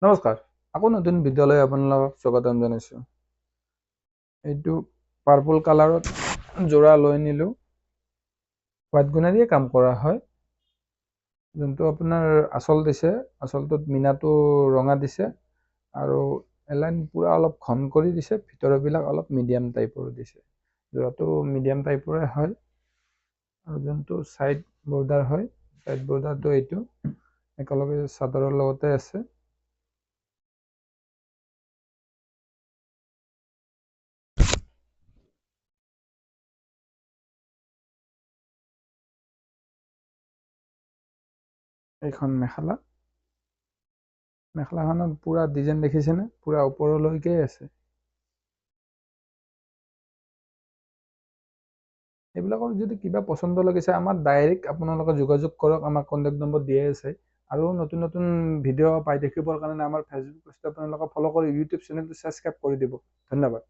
নমস্কাৰ, আকৌ নতুন ভিডিঅ'লৈ আপোনালোকক স্বাগতম জনাইছোঁ। এইটো পাৰ্পল কালাৰত যোৰা লৈ নিলোঁ। হোৱাইট গুণেদিয়ে কাম কৰা হয়। যোনটো আপোনাৰ আচল দিছে, আচলটোত মিনাটো ৰঙা দিছে আৰু এলাইন পুৰা অলপ ঘন কৰি দিছে, ভিতৰবিলাক অলপ মিডিয়াম টাইপৰ দিছে। যোৰাটো মিডিয়াম টাইপৰে হয় আৰু যোনটো ছাইড বৰ্ডাৰ হয়, ছাইড বৰ্ডাৰটো এইটো একেলগে চাদৰৰ লগতে আছে। এইখন মেখেলাখনত পুৰা ডিজাইন দেখিছেনে? পুৰা ওপৰলৈকে আছে। এইবিলাকৰ যদি কিবা পচন্দ লাগিছে আমাৰ ডাইৰেক্ট আপোনালোকে যোগাযোগ কৰক, আমাৰ কণ্টেক্ট নম্বৰ দিয়াই আছে। আৰু নতুন নতুন ভিডিঅ' পাই দেখিবৰ কাৰণে আমাৰ ফেচবুক পেজটো আপোনালোকে ফ'ল' কৰি ইউটিউব চেনেলটো ছাবস্ক্ৰাইব কৰি দিব। ধন্যবাদ।